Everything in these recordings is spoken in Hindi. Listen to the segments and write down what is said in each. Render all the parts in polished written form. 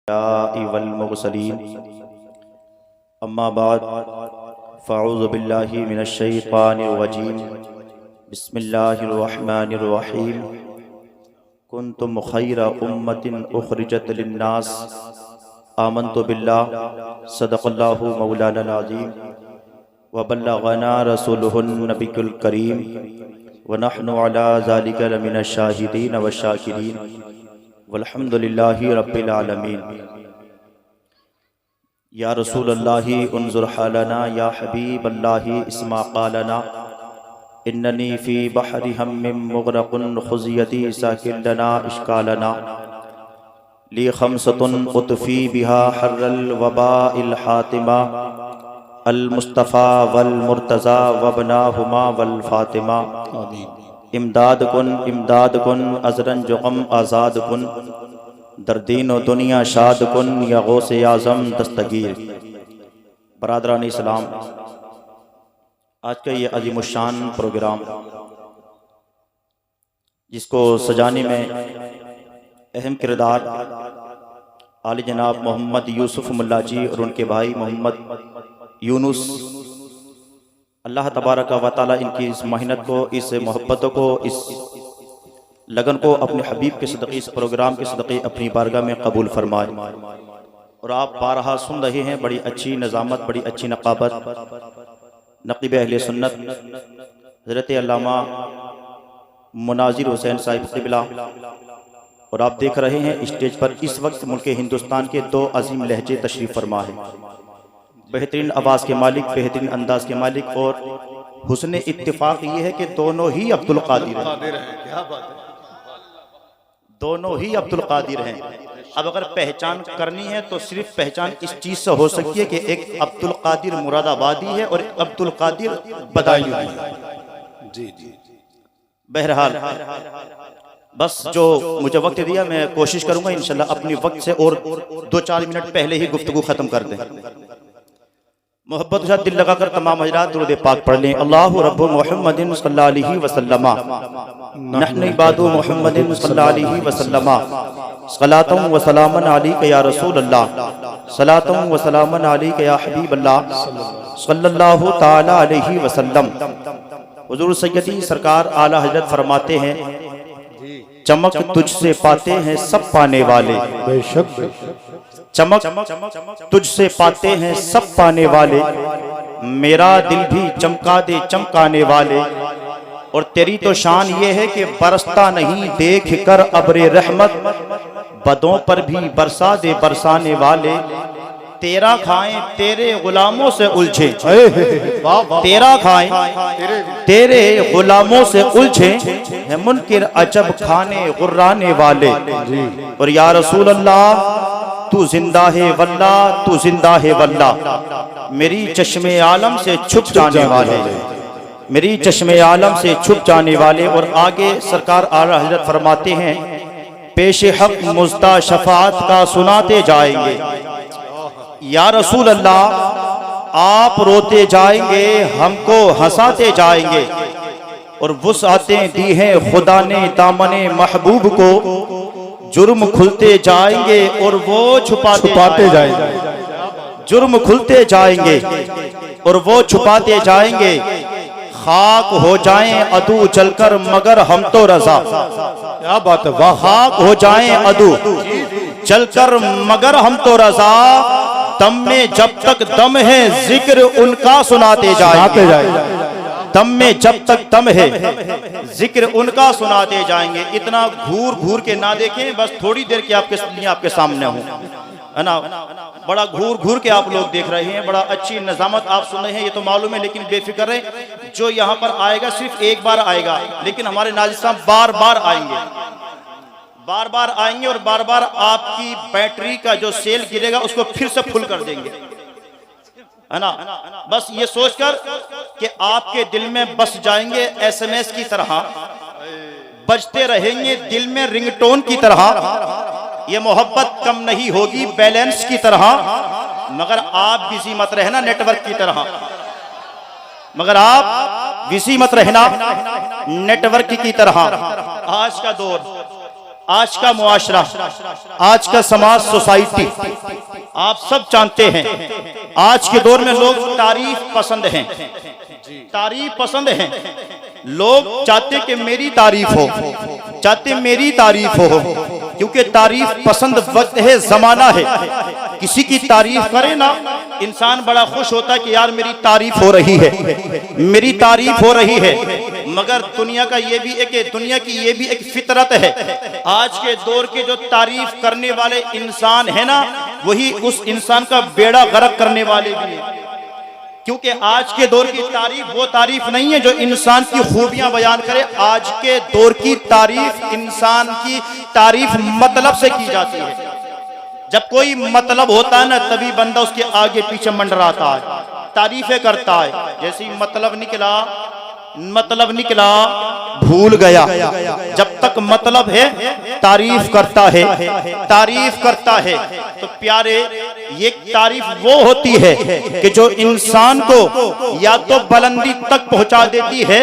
वल मुरसलीन अम्मा बाद फ़अऊज़ु बिल्लाहि मिनश शैतानिर रजीम बिस्मिल्लाहिर रहमानिर रहीम कुन्तुम खैरा उम्मतिन उखरिजत लिन्नास आमन्तु बिल्लाह सदक़ल्लाहु मौलाना अज़ीम व बल्लगना रसूलुहुन नबियुल करीम व नहनु अला ज़ालिका लमिनश शाहिदीन व शाकिरीन वल्हम्दुलिल्लाहि रब्बिल आलमीन। या रसूल अल्लाहि उन्ज़ुर हालना या हबीब अल्लाहि इस्मा क़ालना इन्ननी फ़ी बहरि हम्मिम मुग़रक़ुन ख़ुज़ियती साकिन लना इश्कालना ली खम्सतुन उतफ़ी बिहा हर्रल वबाइल हातिमा अल मुस्तफ़ा वल मुर्तज़ा वबनाहुमा वल फ़ातिमा। इमदाद कुन अज़रन जुग़म आज़ाद कुन दरदीन व दुनिया शाद कुन या गौसे आज़म दस्तगीर। बरादरान इस्लाम, आज का ये अज़ीमुश्शान प्रोग्राम जिसको सजाने में अहम किरदार आली जनाब मोहम्मद यूसुफ मुल्ला जी और उनके भाई मोहम्मद यूनुस, अल्लाह तबारक व तआला इनकी इस मेहनत को, इस मोहब्बतों को, इस लगन को अपने हबीब के सदक़े, इस प्रोग्राम के सदक़े अपनी बारगाह में कबूल फरमाए। और आप बारहा सुन रहे हैं, बड़ी अच्छी नज़ामत, बड़ी अच्छी नक़ाबत नक़ीब अहले सुन्नत हज़रत अल्लामा मुनाज़िर हुसैन साहिब क़िबला। और आप देख रहे हैं स्टेज पर इस वक्त मुल्क हिंदुस्तान के दो अजीम लहजे तशरीफ़ फरमा है, बेहतरीन आवाज़ के मालिक, बेहतरीन अंदाज के मालिक। और हुस्न इत्तिफाक ये है कि दोनों ही अब्दुल कादिर हैं, दोनों ही अब्दुल कादिर हैं। अब अगर पहचान करनी है तो सिर्फ पहचान इस चीज से हो सकती है कि एक अब्दुल कादिर मुरादाबादी है और एक अब्दुल कादिर बदायूं है। जी जी। बहरहाल बस जो मुझे वक्त दिया, मैं कोशिश करूंगा इंशाल्लाह अपनी वक्त से और 2-4 मिनट पहले ही गुफ्तगू खत्म कर दें। मोहब्बत के साथ दिल लगाकर तमाम हजरात दुरूद पाक पढ़ लें। अल्लाहु रब्बु मुहम्मदिन सल्लल्लाहु अलैहि वसल्लम नहनु इबादु मुहम्मदिन सल्लल्लाहु अलैहि वसल्लम सलातुन व सलामन अलैका या रसूल अल्लाह सलातुन व सलामन अलैका या हबीब अल्लाह सल्लल्लाहु ताला अलैहि वसल्लम। हुजूर सैयदी सरकार आला हजरत फरमाते हैं, चमक तुझसे पाते हैं सब पाने वाले, बेशक चमक तुझसे पाते हैं सब पाने वाले, मेरा दिल भी चमका दे चमकाने वाले। और तेरी तो शान ये है कि बरसता नहीं देख कर अब्रे रहमत, बदों पर भी बरसा दे बरसाने वाले। तेरा खाएं तेरे गुलामों से उलझे, तेरा खाएं तेरे गुलामों से उलझे, है मुनकिर अजब खाने गुर्राने वाले। और या रसूल अल्लाह तू जिंदा है वल्ला, तू जिंदा है वल्ला, मेरी चश्मे आलम से छुप जाने वाले, मेरी चश्मे आलम से छुप जाने वाले। और आगे सरकार आला हजरत फरमाते हैं, पेश हक मुज़्दा शफाअत का सुनाते जाएंगे। या रसूल अल्लाह आप रोते जाएंगे, हमको हंसाते जाएंगे। और वुसअतें दी हैं खुदा ने दामने महबूब को, जुर्म खुलते जाएंगे और वो छुपाते जाएंगे, जुर्म खुलते जाएंगे और वो छुपाते जाएंगे। खाक हो जाएं अदू चलकर मगर हम तो रजा, क्या बात है वाह। खाक हो जाएं अदू चलकर मगर हम तो रजा, दम में जब तक दम है जिक्र उनका सुनाते जाएंगे, दम में जब तक दम है जिक्र उनका सुनाते जाएंगे। इतना घूर घूर के ना देखें, बस थोड़ी देर के आपके सामने हूँ, है ना। बड़ा घूर घूर के आप लोग देख रहे हैं, बड़ा अच्छी नज़ामत आप सुन रहे हैं, ये तो मालूम है। लेकिन बेफिक्र रहे, जो यहाँ पर आएगा सिर्फ एक बार आएगा, लेकिन हमारे नाज़िर साहब बार बार आएंगे, बार बार आएंगे और बार बार आपकी बैटरी का जो सेल गिरेगा उसको फिर से फुल कर देंगे, है ना। बस ये सोचकर कि आपके दिल में बस जाएंगे, SMS की तरह बजते रहेंगे दिल में रिंगटोन की तरह। ये मोहब्बत कम नहीं होगी बैलेंस की तरह, मगर आप बिजी मत रहना नेटवर्क की तरह, मगर आप बिजी मत रहना नेटवर्क की तरह। आज का दौर आज का मुआशरा, आज का समाज, सोसाइटी, आप सब जानते हैं आज के दौर में लोग तारीफ पसंद हैं, तारीफ पसंद हैं। लोग चाहते कि मेरी तारीफ हो, चाहते मेरी तारीफ हो, क्योंकि तारीफ पसंद वक्त है, जमाना है। किसी की तारीफ करे ना, इंसान बड़ा खुश होता है कि यार मेरी तारीफ हो रही है, मेरी तारीफ हो रही है। मगर दुनिया का ये भी दुनिया की ये भी एक फितरत है। आज के दौर के जो तारीफ करने वाले इंसान है ना, वही उस इंसान का बेड़ा गर्क करने वाले भी है। क्योंकि आज के दौर की तारीफ वो तारीफ नहीं है जो इंसान की खूबियां बयान करे। आज के दौर की तारीफ, इंसान की तारीफ मतलब से की जाती है। जब कोई मतलब होता है ना, तभी बंदा उसके आगे पीछे मंडराता है, तारीफें करता है। जैसे ही मतलब निकला भूल गया। जब तक मतलब है तारीफ करता है, तारीफ करता है। तो प्यारे, ये तारीफ वो होती है कि जो इंसान को या तो बुलंदी तक पहुंचा देती है,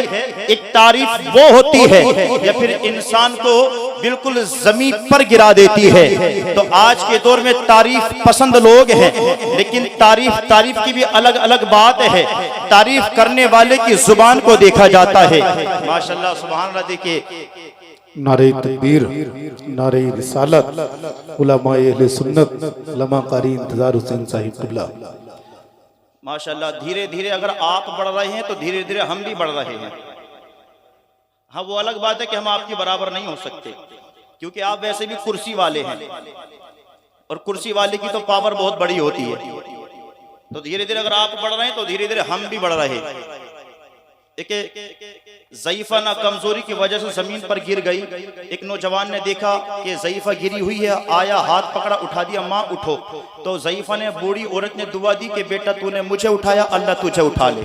एक तारीफ वो होती है या फिर इंसान को बिल्कुल जमीन पर गिरा देती है। तो आज के दौर में तारीफ पसंद लोग हैं, लेकिन तारीफ की भी अलग अलग बात है। तारीफ करने वाले की जुबान को देखा जाता है। माशाल्लाह, सुभान अल्लाह। देखिए, नारे तकबीर, नारे रिसालत, उलमाए अहले सुन्नत, उलमा कारी इंतजार हुसैन साहिब क़िबला। माशाल्लाह, धीरे धीरे अगर आप बढ़ रहे हैं तो धीरे धीरे हम भी बढ़ रहे हैं। हाँ, वो अलग बात है कि हम आपके बराबर नहीं हो सकते, क्योंकि आप वैसे भी कुर्सी वाले हैं और कुर्सी वाले की तो पावर बहुत बड़ी होती है। तो धीरे धीरे अगर आप बढ़ रहे हैं तो धीरे धीरे हम भी बढ़ रहे हैं। ज़ईफ़ा ना कमजोरी की वजह से जमीन पर गिर गई। एक नौजवान ने देखा कि ज़ईफ़ा गिरी हुई है, आया, हाथ पकड़ा, उठा दिया, माँ उठो। तो ज़ईफ़ा ने, बूढ़ी औरत ने दुआ दी कि बेटा तूने मुझे उठाया, अल्लाह तुझे उठा ले।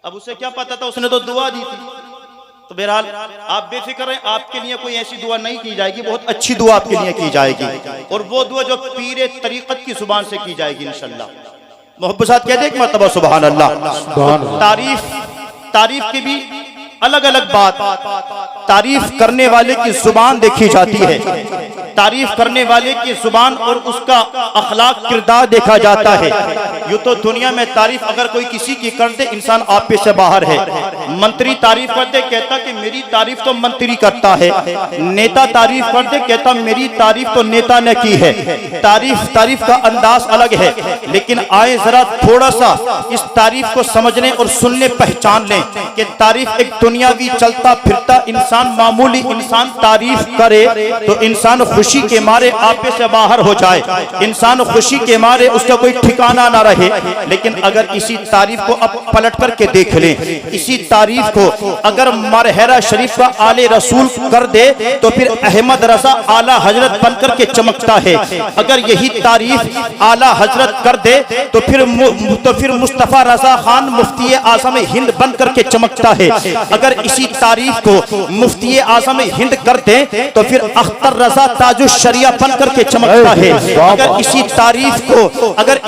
अब उसे क्या पता था, उसने तो दुआ दी थी। तो बहरहाल आप बेफिक्र रहें, आपके लिए कोई ऐसी दुआ नहीं की जाएगी, बहुत अच्छी दुआ आपके लिए की जाएगी, और वो दुआ जो पीरे तरीक़त की जुबान से की जाएगी इंशाअल्लाह। मोहब्बत साथ कहते एक मरतबा सुभान अल्लाह। तारीफ की भी अलग अलग बात। तारीफ करने वाले की जुबान देखी जाती है, तारीफ करने वाले की जुबान और उसका अखलाक, किरदार देखा जाता है। यूं तो दुनिया में तारीफ अगर कोई किसी की करते, इंसान आप पे से बाहर है। मंत्री तारीफ करते, कहता कि मेरी तारीफ तो मंत्री करता है। नेता तारीफ करते, कहता मेरी तारीफ तो नेता ने की है। तारीफ का अंदाज अलग है। लेकिन आए जरा थोड़ा सा इस तारीफ को समझने और सुनने, पहचान लें कि तारीफ एक दुनियावी चलता फिरता इंसान, मामूली इंसान तारीफ करे तो इंसान खुशी के मारे आपे से बाहर हो जाए, इंसान खुशी के मारे उसका कोई ठिकाना ना रहे। लेकिन अगर इसी तारीफ को अब पलट करके देख लें, इसी तारीफ को अगर मरहरा शरीफ का आले रसूल कर दे तो फिर अहमद रजा आला हजरत बनकर के चमकता है। अगर यही तारीफ आला हजरत कर दे तो फिर मुस्तफा रजा खान मुफ्ती आज़म हिंद बनकर के चमकता है। अगर इसी तारीफ को मुफ्ती आज़म हिंद करते तो फिर अख्तर रजा ताजुश शरिया बनकर के चमकता है। अगर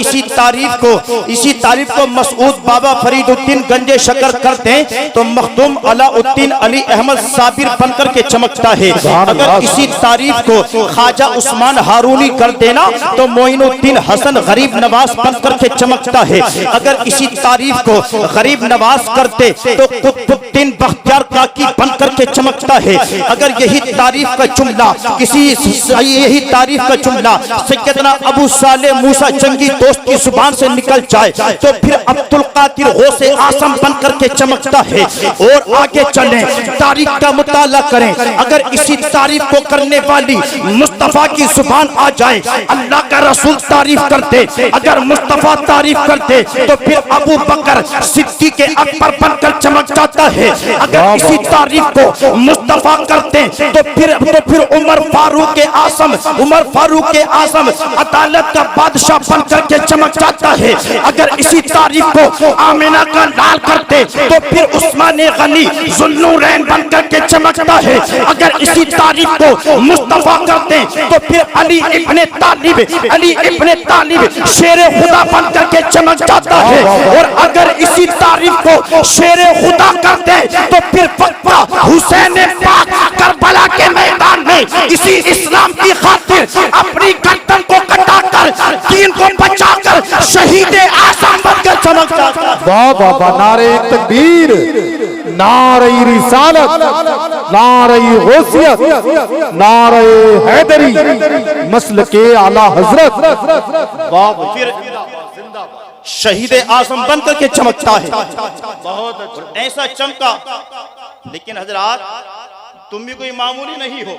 इसी तारीफ को मसूद बाबा फरीदुद्दीन गंजे शकर करते तो मखदूम अलाउद्दीन अली अहमद साबिर बनकर के चमकता है। अगर इसी तारीफ को ख्वाजा उस्मान हारूनी कर देना तो मोइनुद्दीन हसन गरीब नवाज बनकर के चमकता है। अगर इसी तारीफ को गरीब नवाज करते तो कुतुबुद्दीन बख्तियार काकी बनकर के चमकता है। अगर यही तारीफ का जुमला सैयदना अबू सालेह मूसा जंगी दोस्त की जुबान से निकल जाए तो फिर अब्दुल कादिर गौसे आसम बनकर के चमकता है। और आगे चलें, तारीफ का मुताला करें। अगर इसी तारीफ को करने वाली मुस्तफा की जुबान आ जाए, अल्लाह का रसूल तारीफ करते, अगर मुस्तफा तारीफ करते तो फिर अबू बकर सिद्दीक़ अकबर बनकर चमक जाता है। अगर इसी तारीफ को मुस्तफा करते तो फिर उमर फारूक आज़म अदालत का बादशाह बनकर के चमक जाता है। अगर इसी तारीफ को आमिना का लाल करते तो फिर उस्मान गनी जुन्नूरैन बनकर के चमकता है। अगर इसी तारीफ को मुस्तफा करते तो फिर अली इब्ने तालिब शेर खुदा बनकर के चमक जाता है। और अगर इसी तारीफ को शेर खुदा करते तो फिर पक्का हुसैन पाक करबला के मैदान में इसी इस्लाम की खातिर अपनी गर्दन को कटाकर दीन को बचाकर शहीद आज़म बनकर चमक जाता। वाह वाह वाह, नारे तकबीर, नारे रिसालत, नारे गौसियत, नारे हैदरी, मसलके आला हजरत। वाह, फिर शहीद आज़म बनकर के चमकता है। बहुत अच्छा, ऐसा चमका। लेकिन हजरात, तुम भी कोई मामूली नहीं हो।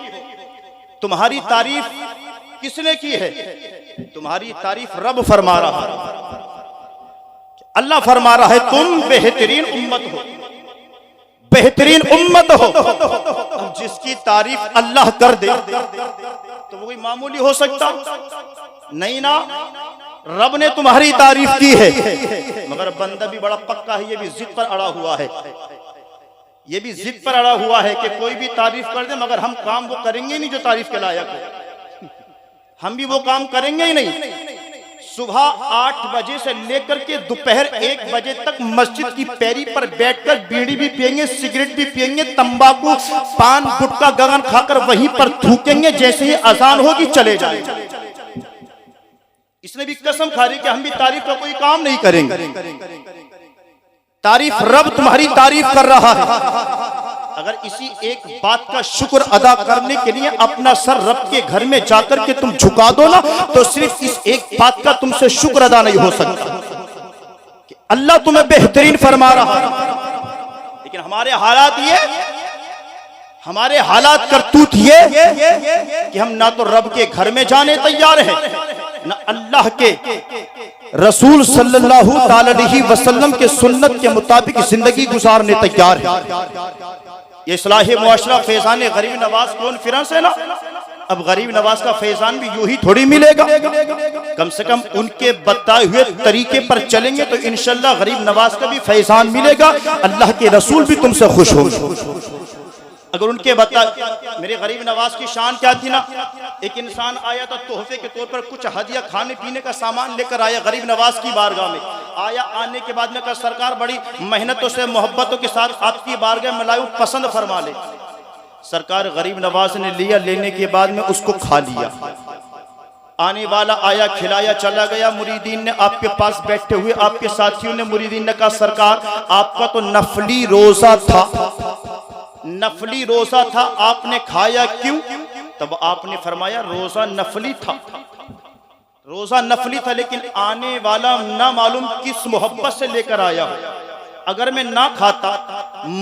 तुम्हारी तारीफ किसने की है? तुम्हारी तारीफ रब फरमा रहा है, अल्लाह फरमा रहा है, तुम बेहतरीन उम्मत हो, बेहतरीन उम्मत हो। अब जिसकी तारीफ अल्लाह कर दे तो वो कोई मामूली हो सकता नहीं ना। रब ने तुम्हारी तारीफ की है, मगर बंदा भी बड़ा पक्का है, ये भी जिद पर अड़ा हुआ है, ये भी जिद पर अड़ा हुआ है कि कोई भी तारीफ कर दे, मगर हम काम वो करेंगे नहीं जो तारीफ के लायक हो। हम भी वो काम करेंगे ही नहीं। सुबह 8 बजे से लेकर के दोपहर 1 बजे तक मस्जिद की पैरी पर बैठकर बीड़ी भी पिएंगे, सिगरेट भी पिएंगे, तंबाकू, पान, गुटखा, गगन खाकर वहीं पर थूकेंगे, जैसे ही अजान होगी चले जाएंगे। इसने भी कसम खा रही कि हम भी तारीफ का कोई काम नहीं करेंगे। तारीफ रब तुम्हारी तारीफ कर रहा है। अगर इसी एक बात का शुक्र अदा करने के लिए अपना सर रब के घर में जाकर के तुम झुका दो ना, तो सिर्फ इस एक बात का तुमसे शुक्र अदा नहीं हो सकता कि अल्लाह तुम्हें बेहतरीन फरमा रहा है। लेकिन हमारे हालात ये, हमारे हालात करतूत ये कि हम ना तो रब के घर में जाने तैयार हैं, ना अल्लाह के रसूल सल्लल्लाहु अलैहि वसल्लम के सुन्नत के मुताबिक जिंदगी गुजारने तैयार है। ये इस्लाह मुआशरा फैजान गरीब नवाज कॉन्फ्रेंस है ना। अब गरीब नवाज का फैजान भी यूं ही थोड़ी मिलेगा, कम से कम उनके बताए हुए तरीके पर चलेंगे तो इंशाल्लाह गरीब नवाज का भी फैजान मिलेगा। अल्लाह के रसूल भी तुमसे खुश होंगे अगर उनके बता। मेरे गरीब नवाज की शान क्या थी ना, एक इंसान आया था तोहफे के तौर पर कुछ हदिया खाने पीने का सामान लेकर आया गरीब नवाज की बारगाह में। आया, आने के बाद में कहा सरकार बड़ी मेहनतों से मोहब्बतों के साथ आपकी बारगाह में लाऊं, पसंद फरमा ले। सरकार गरीब नवाज ने लिया, लेने के बाद में उसको खा लिया। आने वाला आया, खिलाया, चला गया। मुरीदीन ने आपके पास बैठे हुए आपके साथियों ने, मुरीदीन ने कहा सरकार आपका तो नफली रोजा था, नफली रोजा था, आपने खाया क्यों? तब आपने फरमाया रोजा नफली था, रोजा नफली था, लेकिन आने वाला ना मालूम किस मोहब्बत से लेकर आया हो। अगर मैं ना खाता,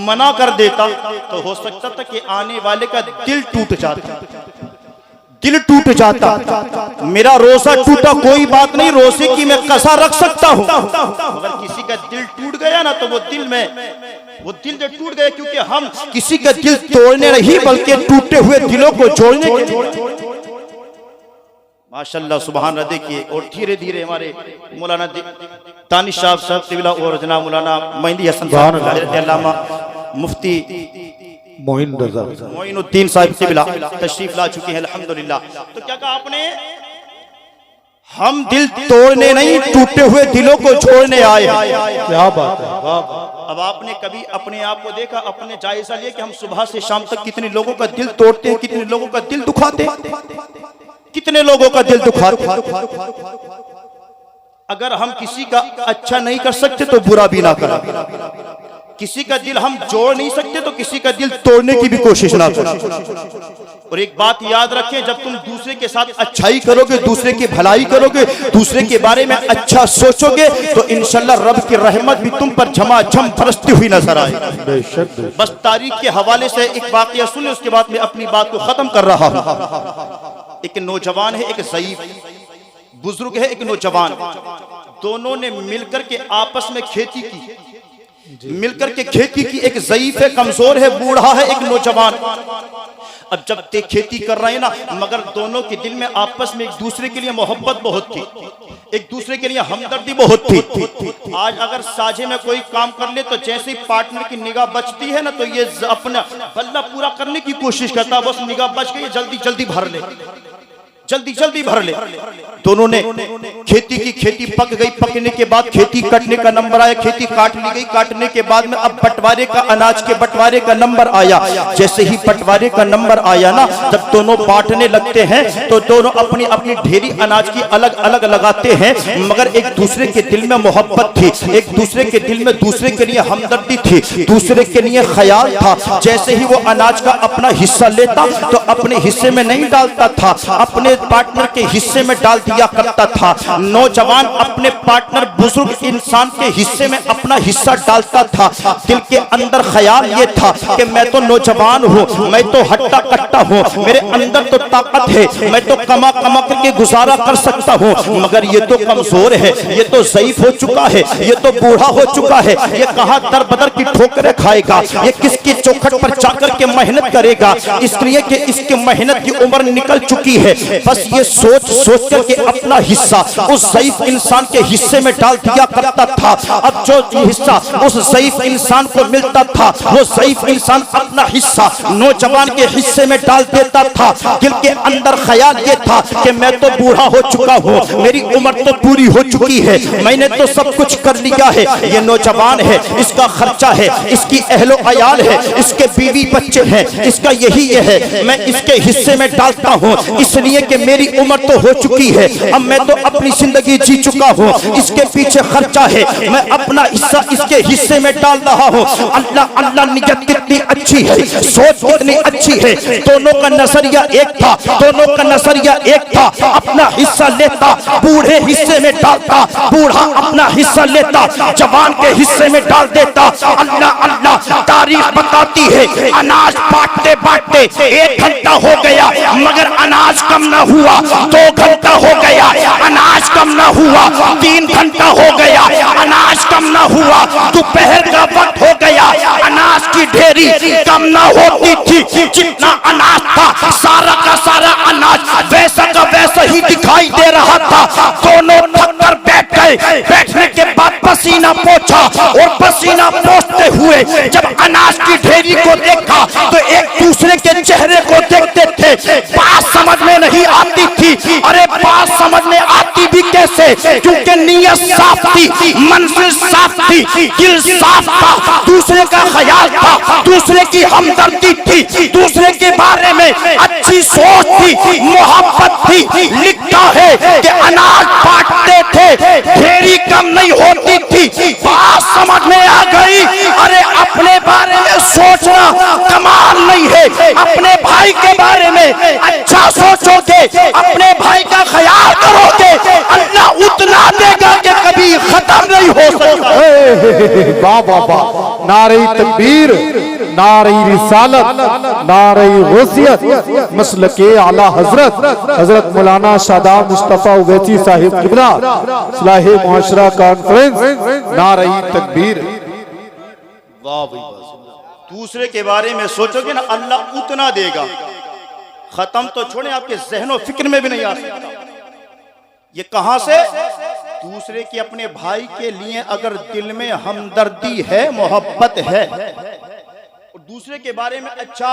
मना कर देता, तो हो सकता था कि आने वाले का दिल टूट जाता, दिल टूट जाता। मेरा रोजा टूटा कोई बात नहीं, रोजे की मैं कसा रख सकता हूं। अगर किसी का दिल टूट गया ना, तो वो दिल में वो दिल जो टूट गए, क्योंकि हम किसी का दिल तोड़ने नहीं बल्कि टूटे हुए दिलों को जोड़ने के लिए। माशाल्लाह सुभान अल्लाह। देखिए, और धीरे धीरे हमारे मौलाना तानिश साहब तिबला और जनाब मौलाना मेहंदी हसन साहब, मुफ्ती मोइनुद्दीन साहब तिबला तशरीफ ला चुके हैं अल्हम्दुलिल्लाह। तो क्या कहा आपने? हम दिल तोड़ने नहीं, टूटे हुए दिलों को छोड़ने आए। क्या बात है। अब आपने कभी अपने आप को देखा, अपने जायजा लिया कि हम सुबह से शाम तक कितने लोगों का दिल तोड़ते हैं, कितने लोगों का दिल दुखाते हैं, कितने लोगों का दिल दुखाते हैं। अगर हम किसी का अच्छा नहीं कर सकते तो बुरा भी ना करें। किसी का दिल हम जोड़ नहीं सकते तो किसी का दिल तोड़ने की भी कोशिश ना करें। और एक बात याद रखें, जब तुम दूसरे के साथ अच्छाई करोगे, दूसरे की भलाई करोगे, दूसरे के बारे में अच्छा सोचोगे, तो इंशाल्लाह रब की रहमत भी तुम पर झमाझम बरसती हुई नजर आएगी। बस तारीख के हवाले से एक वाकया सुने, उसके बाद मैं अपनी बात को खत्म कर रहा हूं। एक नौजवान है, एक ज़ईफ बुजुर्ग है, एक नौजवान, दोनों ने मिलकर के आपस में खेती की, मिलकर के खेती की। एक ज़ईफ है, कमजोर है, बूढ़ा है, एक नौजवान। अब जब ते खेती कर रहे हैं ना, मगर दोनों के दिल में आपस में एक दूसरे के लिए मोहब्बत बहुत थी, एक दूसरे के लिए हमदर्दी बहुत थी। आज अगर साझे में कोई काम कर ले तो जैसे ही पार्टनर की निगाह बचती है ना, तो ये अपना बल्ला पूरा करने की कोशिश करता है, बस निगाह बच गई, जल्दी जल्दी भर ले, जल्दी जल्दी भर ले। दोनों ने खेती की, खेती पक गई, पकने के बाद खेती कटने का नंबर आया, खेती काट ली गई, काटने के बाद में अब बंटवारे का, अनाज के बंटवारे का नंबर आया। जैसे ही बंटवारे का नंबर आया ना, जब दोनों बांटने लगते हैं तो दोनों अपनी अपनी ढेरी अनाज की अलग अलग लगाते हैं, मगर एक दूसरे के दिल में मोहब्बत थी, एक दूसरे के दिल में दूसरे के लिए हमदर्दी थी, दूसरे के लिए ख्याल था। जैसे ही वो अनाज का अपना हिस्सा लेता तो अपने हिस्से में नहीं डालता था, अपने पार्टनर के हिस्से में डाल दिया करता था। नौजवान अपने पार्टनर बुजुर्ग इंसान के हिस्से में अपना हिस्सा डालता था। दिल के अंदर ख्याल ये था कि मैं तो नौजवान हूँ, मैं तो हट्टा कट्टा हूँ, मेरे अंदर तो ताकत है, मैं तो कमा कमा करके गुजारा कर सकता हूँ, मगर ये तो कमजोर है, ये तो ज़ईफ हो चुका है, ये तो बूढ़ा हो चुका है, ये कहाँ दर बदर की ठोकरें खाएगा, ये किसकी चौखट पर जाकर के मेहनत करेगा, इसलिए कि इसकी मेहनत की उम्र निकल चुकी है। बस ये सोच सोच करके अपना हिस्सा उस ज़ईफ इंसान के हिस्से में डाल दिया करता था। अब जो हिस्सा उस ज़ईफ इंसान को मिलता था, वो ज़ईफ इंसान अपना हिस्सा नौजवान के हिस्से में डाल देता था। दिल के अंदर ख्याल ये था कि मैं तो बूढ़ा हो चुका हूँ, मेरी उम्र तो पूरी हो चुकी है, मैंने तो सब कुछ कर लिया है, ये नौजवान है, इसका खर्चा है, इसकी अहलो अयाल है, इसके बीवी बच्चे हैं, इसका यही ये है, मैं इसके हिस्से में डालता हूँ, इसलिए कि मेरी उम्र तो हो चुकी है, अब मैं तो अपनी जिंदगी जी चुका हूँ, इसके पीछे खर्चा है, मैं अपना हिस्सा इसके हिस्से में डाल रहा हूँ। अल्लाह अल्लाह, नियत कितनी अच्छी है, सोच कितनी अच्छी है। दोनों का नजरिया एक था, दोनों का नजरिया एक था। अपना हिस्सा लेता, बूढ़े हिस्से में डालता, बूढ़ा अपना हिस्सा लेता, जवान के हिस्से में डाल देता। अल्लाह अल्लाह, तारीख बताती है अनाज बांटते बांटते 1 घंटा हो गया, मगर अनाज कम न हुआ। 2 घंटा हो गया, अनाज कम न हुआ। 3 घंटा हो गया, अनाज कम न हुआ। दोपहर का वक्त हो गया, अनाज की ढेरी कम न होती थी। जितना अनाज था, सारा का सारा अनाज वैसा का वैसा ही दिखाई दे रहा था। दोनों थक कर बैठ गए। बैठने के बाद पसीना पोंछा, और पसीना पोंछते हुए जब अनाज की ढेरी को देखा तो एक दूसरे के चेहरे को देखते थे। बात समझ में नहीं आती थी। अरे बात समझ में आती भी कैसे, क्योंकि नीयत साफ थी, मंजिल साफ थी, दिल साफ था, दूसरे का ख्याल था, दूसरे की हमदर्दी थी, दूसरे के बारे में अच्छी सोच थी, मोहब्बत थी। लिखता है कि अनाज बांटते थे, ढेरी कम नहीं होती थी। बात समझ में आ गई। अरे अपने बारे में सोचना कमाल नहीं है, अपने भाई के बारे में अच्छा सोचोगे, अपने भाई का ख्याल करोगे, अल्लाह उतना देगा कि कभी खत्म नहीं हो सकता। वाह वाह वाह, नारे तकबीर, नारे रिसालत, नारे गौसियत, मसलके आला हजरत मौलाना शादाब मुस्तफा उवैसी साहिब किबला, इस्लाहे मुआशरा कॉन्फ्रेंस, नारे तकबीर। वाह भाई, दूसरे के बारे में सोचोगे ना, अल्लाह उतना देगा। खत्म तो छोड़े, आपके जहनो फिक्र में भी नहीं आ सकता। ये कहां से? दूसरे के, अपने भाई के लिए अगर दिल में हमदर्दी है, मोहब्बत है, और दूसरे के बारे में अच्छा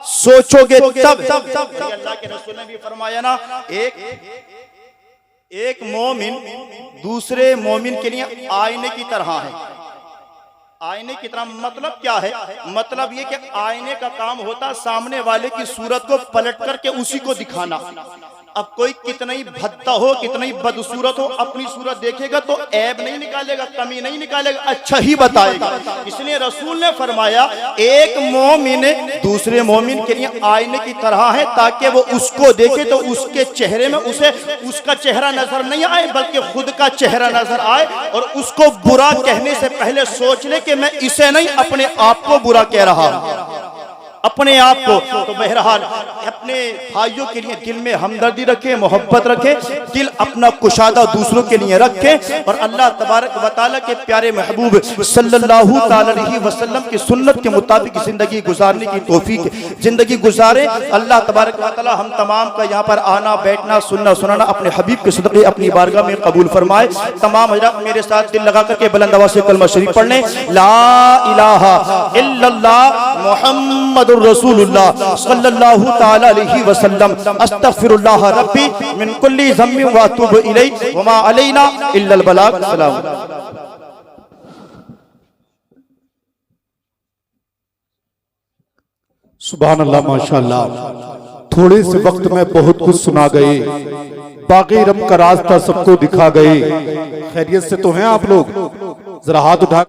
सोचोगे तब। अल्लाह के रसूल ने भी फरमाया ना, एक मोमिन दूसरे मोमिन के लिए आईने की तरह है। आईने की तरह मतलब क्या है? मतलब ये कि आईने का काम होता सामने वाले की सूरत को पलट करके उसी को दिखाना। अब कोई कितना ही भद्दा हो, कितना ही बदसूरत हो, अपनी सूरत देखेगा तो ऐब नहीं निकालेगा, कमी नहीं निकालेगा, अच्छा ही बताएगा। इसलिए रसूल ने फरमाया एक मोमिन दूसरे मोमिन के लिए आईने की तरह है, ताकि वो उसको देखे तो उसके चेहरे में उसे उसका चेहरा नजर नहीं आए, बल्कि खुद का चेहरा नजर आए, और उसको बुरा कहने से पहले सोच ले कि मैं इसे नहीं, अपने आप को बुरा कह रहा हूं, अपने आप को। तो बहरहाल अपने भाइयों के लिए दिल में हमदर्दी रखें, मोहब्बत रखें, दिल अपना कुशादा दूसरों के लिए रखें, और अल्लाह तबारक व तआला के प्यारे महबूब सल्लल्लाहु अलैहि वसल्लम की सुन्नत के मुताबिक जिंदगी गुजारने की तौफीक जिंदगी गुजारे। अल्लाह तबारक व तआला हम तमाम का यहाँ पर आना, बैठना, सुनना, सुनाना अपने हबीब के सदक़े अपनी बारगाह में कबूल फरमाए। तमाम हज़रात मेरे साथ दिल लगा करके बुलंद आवाज़ से कलमा शरीफ पढ़ लें। ला इलाहा इल्लल्लाह मुहम्मद मुहम्मदुर रसूलुल्लाह सल्लल्लाहु तआला अलैहि वसल्लम। अस्तगफिरुल्लाह रब्बी मिन कुल्ली ज़म्बिन व अतूबु इलैहि व मा अलैना इल्लल बलाग। सलाम। सुभान अल्लाह, माशाअल्लाह। थोड़े से वक्त में बहुत कुछ सुना गए, बाकी रब का रास्ता सबको दिखा गए। खैरियत से तो हैं आप लोग? जरा हाथ उठा